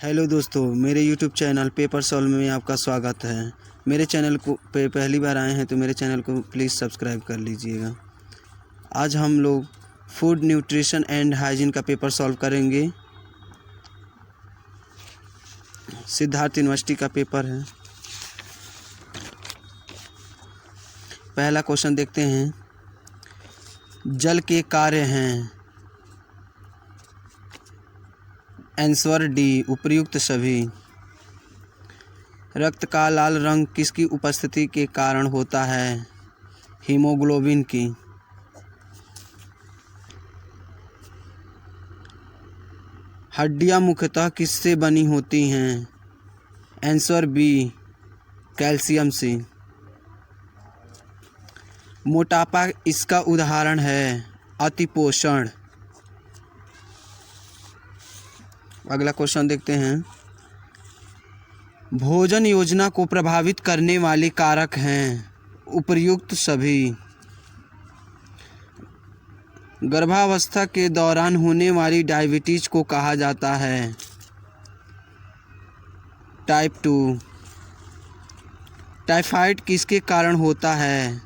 Hello दोस्तों, मेरे YouTube channel paper solve में आपका स्वागत है। मेरे चैनल को पे पहली बार आए हैं तो मेरे चैनल को प्लीज़ सब्सक्राइब कर लीजिएगा। आज हम लोग फूड न्यूट्रिशन एंड हाइजीन का पेपर सॉल्व करेंगे। सिद्धार्थ यूनिवर्सिटी का पेपर है। पहला क्वेश्चन देखते हैं। जल के कार्य हैं। आंसर डी, उपर्युक्त सभी। रक्त का लाल रंग किसकी उपस्थिति के कारण होता है? हीमोग्लोबिन की। हड्डियां मुख्यतः किससे बनी होती हैं? आंसर बी, कैल्शियम से। मोटापा इसका उदाहरण है? अतिपोषण। अगला क्वेश्चन देखते हैं। भोजन योजना को प्रभावित करने वाले कारक हैं? उपर्युक्त सभी। गर्भावस्था के दौरान होने वाली डायबिटीज को कहा जाता है? टाइप 2। टाइफाइड किसके कारण होता है?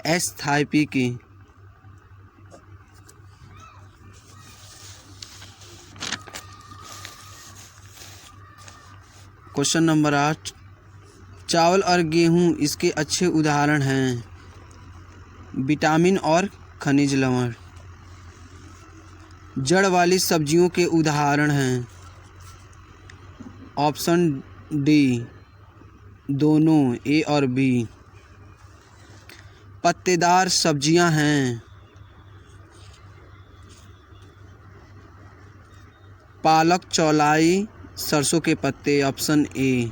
एस्थाइपी की। Question number 8। चावल और गेहूं इसके अच्छे उदाहरण हैं? विटामिन और खनिज लवण। जड़ वाली सब्जियों के उदाहरण हैं? ऑप्शन डी, दोनों, ए और बी। पत्तेदार सब्जियां हैं? पालक, चौलाई, सरसों के पत्ते। Option A.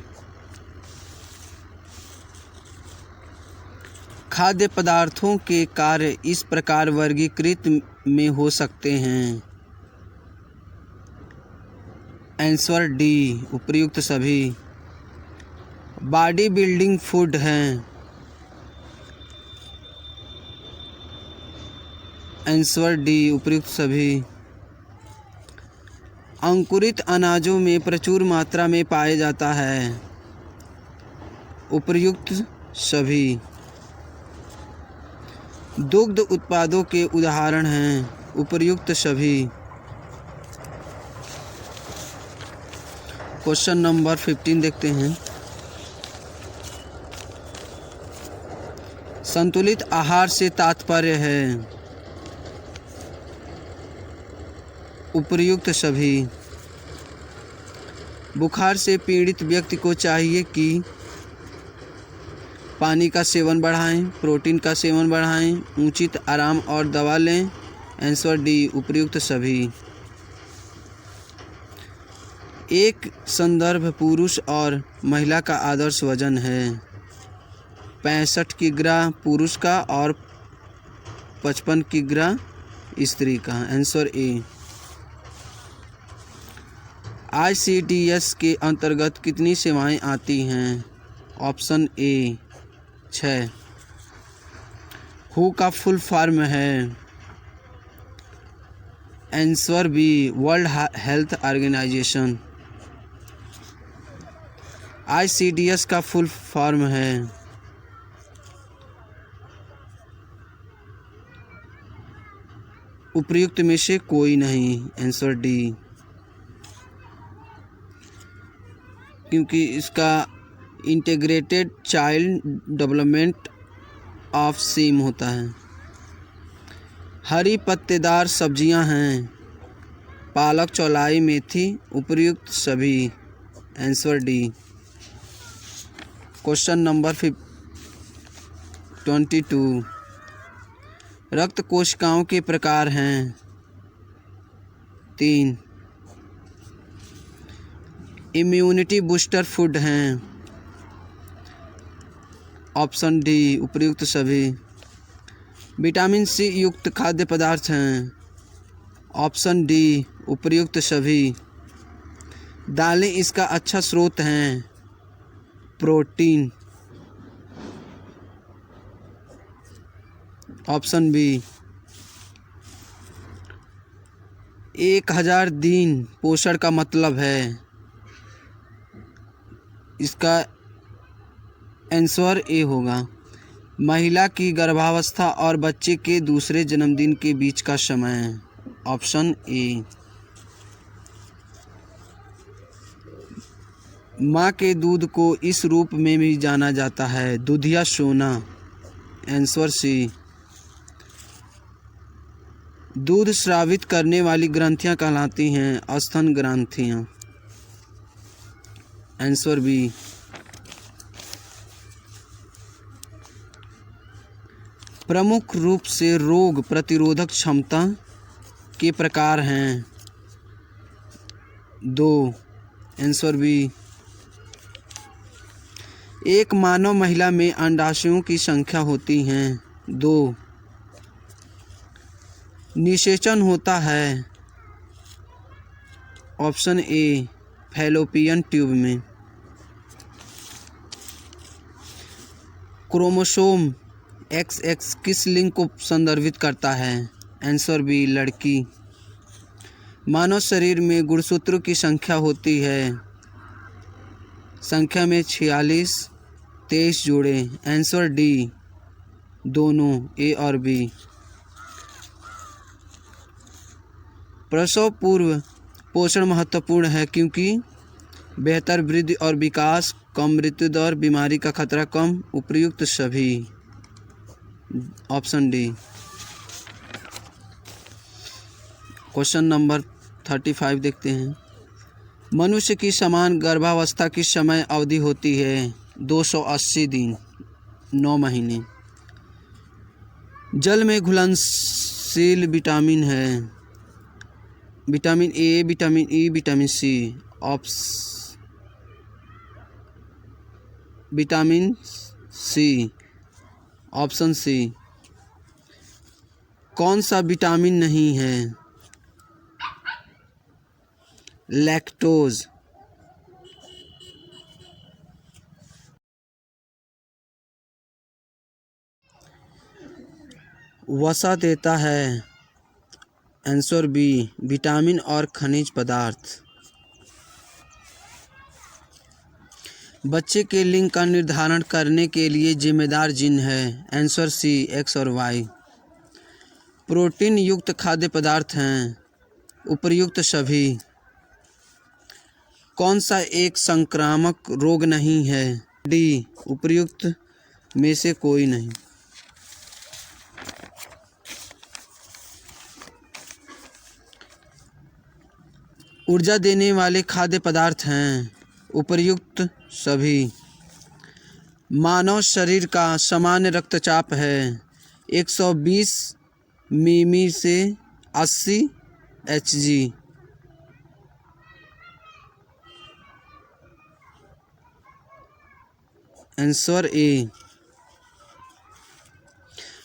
खाद्य पदार्थों के कार्य इस प्रकार वर्गीकृत में हो सकते हैं? आंसर डी, उपर्युक्त सभी। बॉडी बिल्डिंग फूड हैं? आंसर डी, उपर्युक्त सभी। अंकुरित अनाजों में प्रचुर मात्रा में पाया जाता है? उपर्युक्त सभी। दुग्ध उत्पादों के उदाहरण हैं? उपर्युक्त सभी। क्वेश्चन नंबर 15 देखते हैं। संतुलित आहार से तात्पर्य है? उपर्युक्त सभी। बुखार से पीड़ित व्यक्ति को चाहिए कि पानी का सेवन बढ़ाएं, प्रोटीन का सेवन बढ़ाएं, उचित आराम और दवा लें। आंसर डी, उपर्युक्त सभी। एक संदर्भ पुरुष और महिला का आदर्श वजन है? 65 किग्रा पुरुष का और 55 किग्रा स्त्री का। Answer A. ICDS के अंतर्गत कितनी सेवाएं आती हैं? Option A, 6। हु का फुल फॉर्म है? Answer B, world health organisation. ICDS का फुल फॉर्म है? उपर्युक्त में से कोई नहीं। आंसर डी, क्योंकि इसका इंटीग्रेटेड चाइल्ड डेवलपमेंट ऑफ सीम होता है। हरी पत्तेदार सब्जियां हैं? पालक, चौलाई, मेथी। उपर्युक्त सभी। Answer D. Question number 22। रक्त कोशिकाओं के प्रकार हैं? 3। इम्यूनिटी बूस्टर फूड हैं? ऑप्शन डी, उपर्युक्त सभी। विटामिन सी युक्त खाद्य पदार्थ हैं? ऑप्शन डी, उपर्युक्त सभी। दालें इसका अच्छा स्रोत हैं? प्रोटीन। Option B. 1000 दिन पोषण का मतलब है? इसका आंसर ए होगा। महिला की गर्भावस्था और बच्चे के दूसरे जन्मदिन के बीच का समय, ऑप्शन ए। माँ के दूध को इस रूप में भी जाना जाता है, दूधिया सोना, आंसर सी। दूध स्रावित करने वाली ग्रंथियां कहलाती हैं स्तन ग्रंथियां, आंसर बी। प्रमुख रूप से रोग प्रतिरोधक क्षमता के प्रकार हैं, 2, आंसर बी। एक मानव महिला में अंडाशयों की संख्या होती हैं, 2। निषेचन होता है, ऑप्शन ए, फैलोपियन ट्यूब में। क्रोमोसोम XX किस लिंग को संदर्भित करता है, आंसर बी, लड़की। मानव शरीर में गुणसूत्रों की संख्या होती है, संख्या में 46, 23 जोड़े, आंसर डी, दोनों, ए और बी। प्रसव पूर्व पोषण महत्वपूर्ण है क्योंकि बेहतर वृद्धि और विकास, कम मृत्यु दर, बीमारी का खतरा कम, उपर्युक्त सभी, ऑप्शन डी। क्वेश्चन नंबर 35 देखते हैं। मनुष्य की समान गर्भावस्था की समय अवधि होती है 280 दिन, 9 महीने। जल में घुलनशील विटामिन है, vitamin A, vitamin E, vitamin C, vitamin C, option C. कौन सा विटामिन नहीं है, लैक्टोज। वसा देता है, आंसर बी, विटामिन और खनिज पदार्थ। बच्चे के लिंग का निर्धारण करने के लिए जिम्मेदार जीन है, आंसर सी, X और Y। प्रोटीन युक्त खाद्य पदार्थ हैं, उपर्युक्त सभी। कौन सा एक संक्रामक रोग नहीं है, डी, उपर्युक्त में से कोई नहीं। ऊर्जा देने वाले खाद्य पदार्थ हैं, उपर्युक्त सभी। मानव शरीर का सामान्य रक्तचाप है 120 मिमी से 80 Hg। Answer A.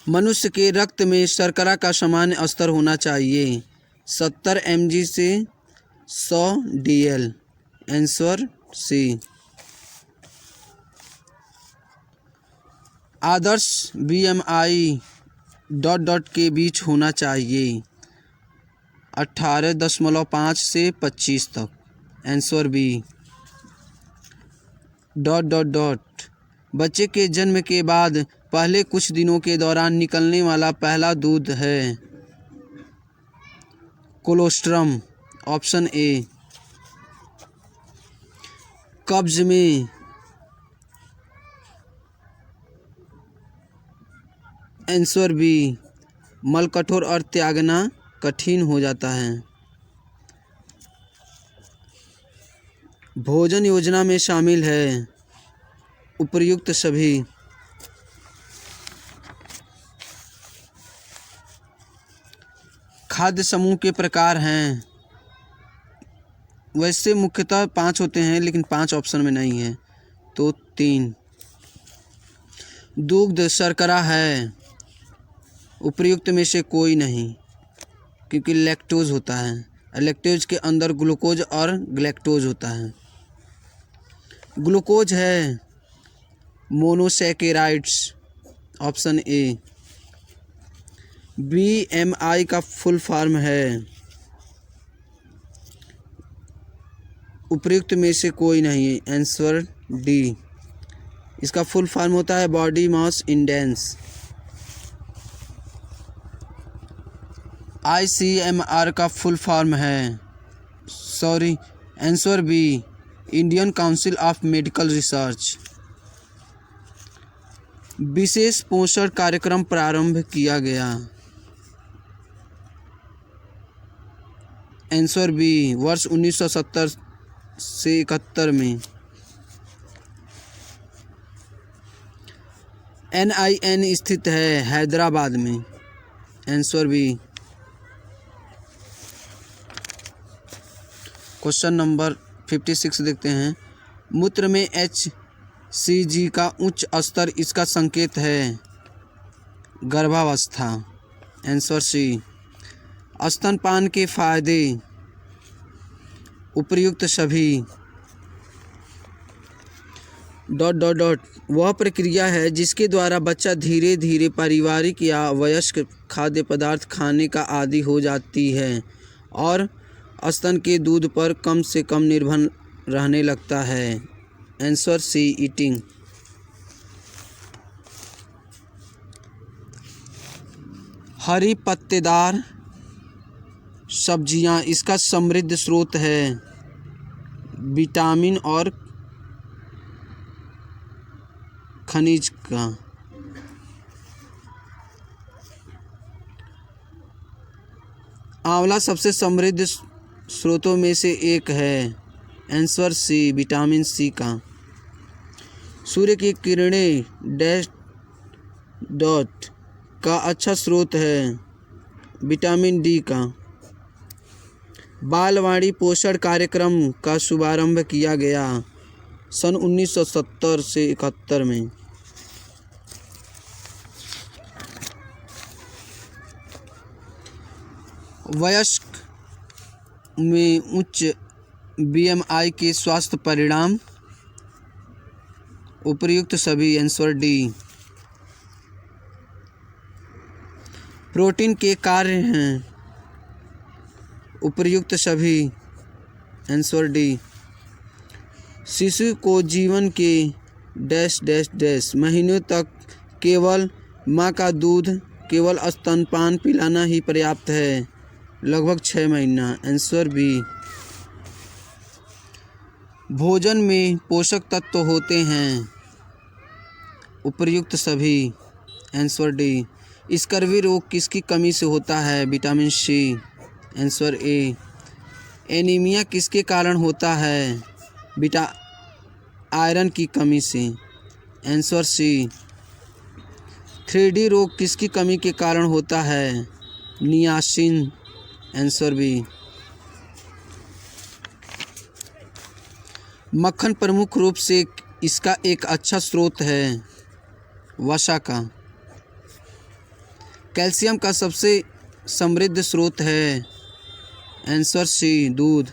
मनुष्य के रक्त में शर्करा का सामान्य स्तर होना चाहिए 70 mg से 100 dl, आंसर सी। आदर्श BMI ... के बीच होना चाहिए 18.5 से 25 तक, आंसर बी। ... बच्चे के जन्म के बाद पहले कुछ दिनों के दौरान निकलने वाला पहला दूध है कोलोस्ट्रम, ऑप्शन ए। कब्ज में आंसर बी, मल कठोर और त्यागना कठिन हो जाता है। भोजन योजना में शामिल है, उपर्युक्त सभी। खाद्य समूह के प्रकार हैं, वैसे मुख्यतः 5 होते हैं लेकिन 5 ऑप्शन में नहीं है तो 3। दुग्ध शर्करा है, उपर्युक्त में से कोई नहीं क्योंकि लैक्टोज होता है, लैक्टोज के अंदर ग्लूकोज और ग्लैक्टोज होता है। ग्लूकोज है मोनोसैकेराइड्स, ऑप्शन ए। BMI का फुल फॉर्म है उपयुक्त में से कोई नहीं है। Answer D. इसका फुल फॉर्म होता है बॉडी मास इंडेक्स। ICMR का फुल फॉर्म है answer B, Indian Council of Medical Research. विशेष पोषण कार्यक्रम प्रारंभ किया गया। आंसर बी, वर्ष 1970 से 71 में। NIN स्थित है हैदराबाद में। Answer B. क्वेश्चन नंबर 56 देखते हैं। मूत्र में HCG का उच्च स्तर इसका संकेत है गर्भावस्था। Answer C. स्तनपान के फायदे उपर्युक्त सभी वह प्रक्रिया है जिसके द्वारा बच्चा धीरे धीरे पारिवारिक या वयस्क खाद्य पदार्थ खाने का आदी हो जाती है और स्तन के दूध पर कम से कम निर्भर रहने लगता है। आंसर सी, ईटिंग। हरी पत्तेदार सब्जियां इसका समृद्ध स्रोत है विटामिन और खनिज का। आंवला सबसे समृद्ध स्रोतों में से एक है। आंसर सी, विटामिन सी का। सूर्य की किरणें डॉट का अच्छा स्रोत है विटामिन डी का। बालवाड़ी पोषण कार्यक्रम का शुभारंभ किया गया सन 1970 से 71 में। वयस्क में उच्च BMI के स्वास्थ्य परिणाम उपर्युक्त सभी। Answer D. प्रोटीन के कार्य हैं उपर्युक्त सभी। Answer D. शिशु को जीवन के महीनों तक केवल माँ का दूध केवल स्तनपान पिलाना ही पर्याप्त है, लगभग 6 महीना। Answer B. भोजन में पोषक तत्व होते हैं उपर्युक्त सभी। Answer D. स्कर्वी रोग किसकी कमी से होता है? Vitamin C. Answer A. Anaemia किसके कारण होता है? आयरन की कमी से। Answer C. 3D रोग किसकी कमी के कारण होता है? नियासिन। Answer B. मक्खन प्रमुख रूप से इसका एक अच्छा स्रोत है वसा का। कैल्शियम का सबसे समृद्ध स्रोत है। आंसर सी, दूध।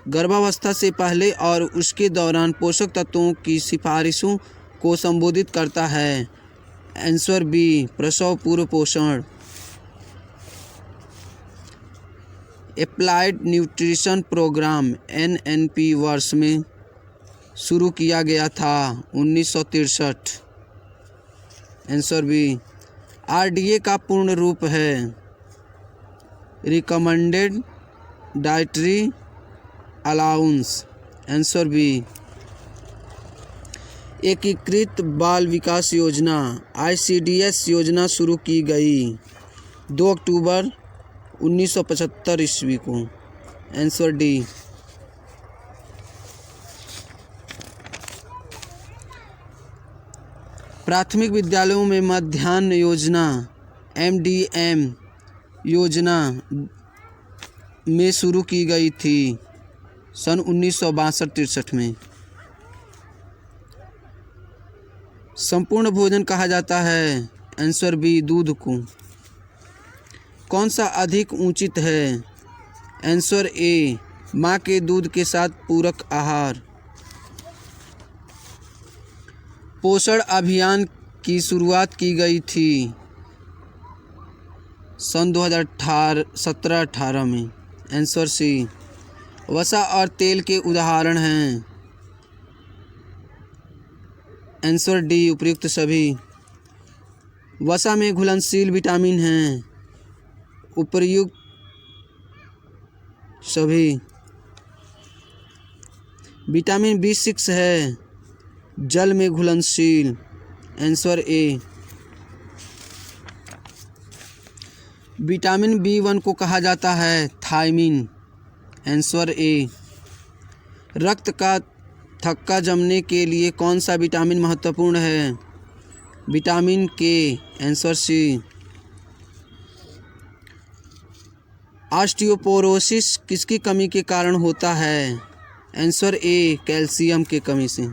गर्भावस्था से पहले और उसके दौरान पोषक तत्वों की सिफारिशों को संबोधित करता है। आंसर बी, प्रसव पूर्व पोषण। अप्लाइड न्यूट्रिशन प्रोग्राम NNP वर्ष में शुरू किया गया था 1963। Answer B. RDA का पूर्ण रूप है recommended dietary allowance. Answer B. एकीकृत बाल विकास योजना ICDS योजना शुरू की गई 2 अक्टूबर 1975 ईस्वी को। Answer D. प्राथमिक विद्यालयों में मध्याह्न योजना MDM योजना में शुरू की गई थी सन 1962-63 में। संपूर्ण भोजन कहा जाता है। आंसर बी, दूध को। कौन सा अधिक उचित है? आंसर ए, माँ के दूध के साथ पूरक आहार। पोषण अभियान की शुरुआत की गई थी सन 2017-18 में। Answer C. वसा और तेल के उदाहरण हैं। आंसर डी उपर्युक्त सभी। वसा में घुलनशील विटामिन हैं। उपर्युक्त सभी। विटामिन B6 है जल में घुलनशील। Answer A. विटामिन B1 को कहा जाता है थायमिन। Answer A. रक्त का थक्का जमने के लिए कौन सा विटामिन महत्वपूर्ण है? विटामिन के। Answer C. ऑस्टियोपोरोसिस किसकी कमी के कारण होता है? आंसर ए कैल्शियम के कमी से।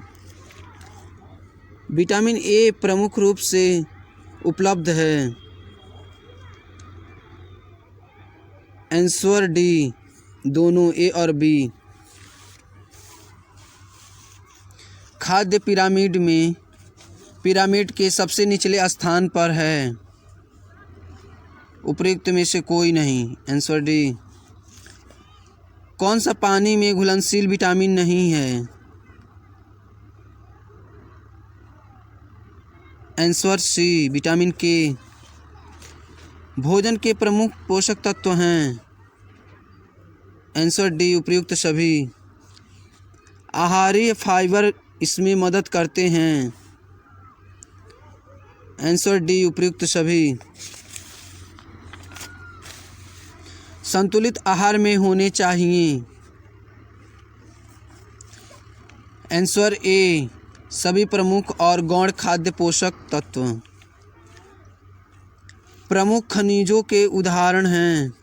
विटामिन ए प्रमुख रूप से उपलब्ध है। आंसर डी दोनों ए और बी। खाद्य पिरामिड में पिरामिड के सबसे निचले स्थान पर है। उपर्युक्त में से कोई नहीं। Answer D. कौन सा पानी में घुलनशील विटामिन नहीं है? आंसर सी विटामिन के। भोजन के प्रमुख पोषक तत्व हैं। आंसर डी उपर्युक्त सभी। आहारीय फाइबर इसमें मदद करते हैं। आंसर डी उपर्युक्त सभी। संतुलित आहार में होने चाहिए। आंसर ए सभी प्रमुख और गौण खाद्य पोषक तत्व। प्रमुख खनिजों के उदाहरण हैं।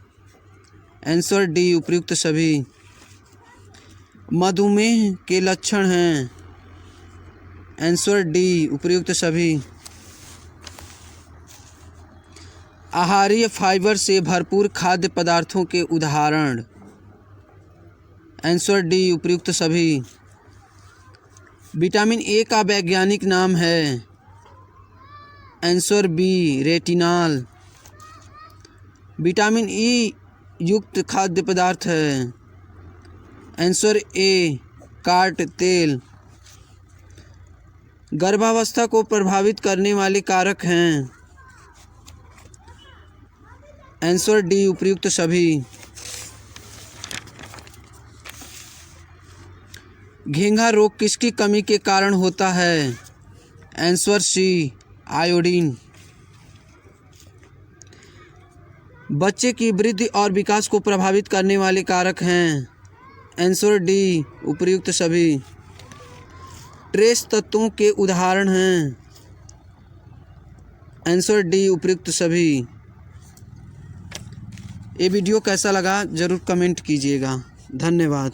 आंसर डी उपर्युक्त सभी। मधुमेह के लक्षण हैं। आंसर डी उपर्युक्त सभी। आहारीय फाइबर से भरपूर खाद्य पदार्थों के उदाहरण। आंसर डी उपर्युक्त सभी। विटामिन ए का वैज्ञानिक नाम है। Answer B retinol. Vitamin E युक्त खाद्य पदार्थ है। आंसर ए कार्ट तेल। गर्भावस्था को प्रभावित करने वाले कारक हैं। आंसर डी उपर्युक्त सभी। घेंघा रोग किसकी कमी के कारण होता है? Answer C iodine. बच्चे की वृद्धि और विकास को प्रभावित करने वाले कारक हैं। आंसर डी उपर्युक्त सभी। ट्रेस तत्वों के उदाहरण हैं। आंसर डी उपर्युक्त सभी। ये वीडियो कैसा लगा ज़रूर कमेंट कीजिएगा। धन्यवाद।